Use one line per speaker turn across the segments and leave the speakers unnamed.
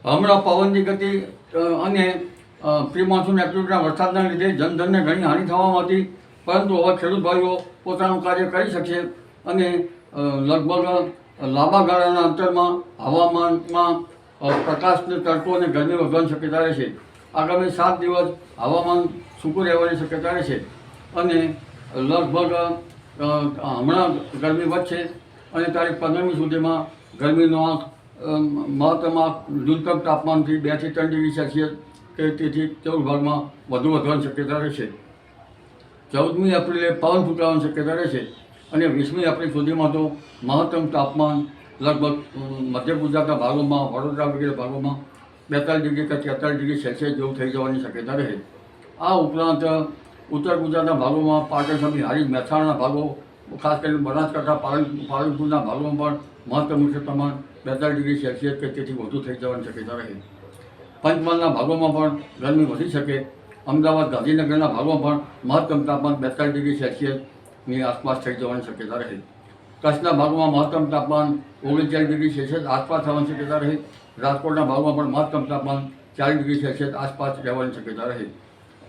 હમણાં પવનની ગતિ અને પ્રી મોન્સૂન એક્ટિવિટીના વરસાદના લીધે જનધનને ઘણી હાનિ થવામાં હતી, પરંતુ હવે ખેડૂત ભાઈઓ પોતાનું કાર્ય કરી શકશે અને લગભગ લાંબા ગાળાના અંતરમાં હવામાનમાં પ્રકાશને તડકો અને ગરમી વધવાની શક્યતા રહેશે. આગામી 7 દિવસ હવામાન સૂકું રહેવાની શક્યતા રહેશે અને લગભગ હમણાં ગરમી વધશે અને તારીખ 15મી સુધીમાં ગરમીનો મહત્તમ ન્યૂનતમ તાપમાનથી 2 થી 3 ડિગ્રી સેલ્સિયસ કે તેથી 14 ભાગમાં વધુ વધવાની શક્યતા રહેશે. 14મી એપ્રિલે પવન ફૂંકાવાની શક્યતા રહેશે અને 20મી એપ્રિલ સુધીમાં તો મહત્તમ તાપમાન લગભગ મધ્ય ગુજરાતના ભાગોમાં, વડોદરા વગેરે ભાગોમાં 42 ડિગ્રી કે 43 ડિગ્રી સેલ્સિયસ જેવું થઈ જવાની શક્યતા રહે. આ ઉપરાંત ઉત્તર ગુજરાતના ભાગોમાં, પાટણ સમી, હારીજ, મહેસાણાના ભાગો, ખાસ કરીને બનાસકાંઠા, પાલનપુરના ભાગોમાં પણ મહત્તમ ઉષ્ણ પ્રમાણ 42 ડિગ્રી સેલ્સિયસ કે તેથી વધુ થઈ જવાની શક્યતા રહે. પંચમહાલના ભાગોમાં પણ ગરમી વધી શકે. અમદાવાદ, ગાંધીનગરના ભાગોમાં પણ મહત્તમ તાપમાન 42 ડિગ્રી સેલ્સિયસની આસપાસ થઈ જવાની શક્યતા રહે. કચ્છના ભાગોમાં મહત્તમ તાપમાન 39 ડિગ્રી સેલ્સિયસ આસપાસ થવાની શક્યતા રહે. રાજકોટના ભાગમાં પણ મહત્તમ તાપમાન 40 ડિગ્રી સેલ્સિયસ આસપાસ રહેવાની શક્યતા રહે.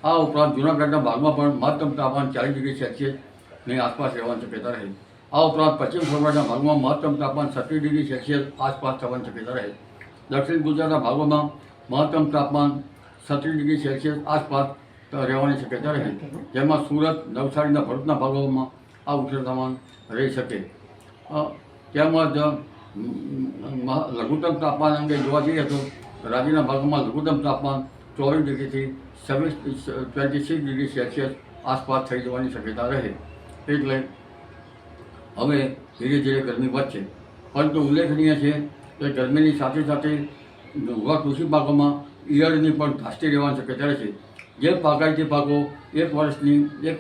આ ઉપરાંત જૂનાગઢના ભાગમાં પણ મહત્તમ તાપમાન 40 ડિગ્રી સેલ્સિયસની આસપાસ રહેવાની શક્યતા રહે. આ ઉપરાંત પશ્ચિમ સૌરાષ્ટ્રના ભાગમાં મહત્તમ તાપમાન 36 ડિગ્રી સેલ્સિયસ આસપાસ થવાની શક્યતા રહે. દક્ષિણ ગુજરાતના ભાગોમાં મહત્તમ તાપમાન 36 ડિગ્રી સેલ્સિયસ આસપાસ રહેવાની શક્યતા રહે, જેમાં સુરત, નવસારીના, ભરૂચના ભાગોમાં આ ઉષ્ણ તાપમાન રહી શકે. તેમજ લઘુત્તમ તાપમાન અંગે જોવા જઈએ તો રાજ્યના ભાગોમાં લઘુત્તમ તાપમાન 24 ડિગ્રીથી 26 ડિગ્રી સેલ્સિયસ આસપાસ થઈ જવાની શક્યતા રહે. એટલે હવે ધીરે ધીરે ગરમી વધશે, પરંતુ ઉલ્લેખનીય છે કે ગરમીની સાથે સાથે ઉભા કૃષિ પાકોમાં ઈયળની પણ ઘાસતી રહેવાની શક્યતા રહેશે. જે બાગાયતી પાકો એક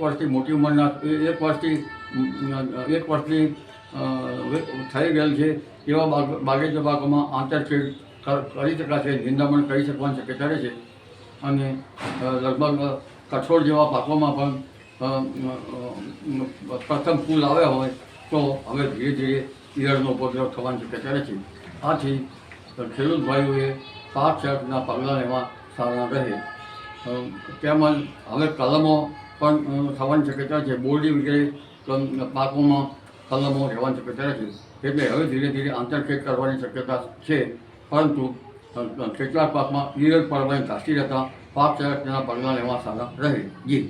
વર્ષથી મોટી ઉંમરના, એક વર્ષની થઈ ગયેલ છે એવા બાગાયતી પાકોમાં આંતરખેડ કરી શકાશે, નિંદામણ કરી શકવાની શક્યતા રહેશે અને લગભગ કઠોળ જેવા પાકોમાં પણ પ્રથમ ફૂલ આવ્યા હોય તો હવે ધીરે ધીરે ઈયળનો ઉપદ્રવ થવાની શક્યતા રહેશે. આથી ખેડૂત ભાઈઓએ પાક સંરક્ષણના પગલાં લેવા સારા રહે. તેમજ હવે કલમો પણ થવાની શક્યતા છે. બોરડી વગેરે પાકોમાં કલમો રહેવાની શક્યતા રહેશે. એટલે હવે ધીરે ધીરે આંતરખેડ કરવાની શક્યતા છે, પરંતુ કેટલાક પાકમાં ઈયળ પડવાની ઘાસતી રહેતા પાક સંરક્ષણના પગલાં લેવા સારા રહે. જી.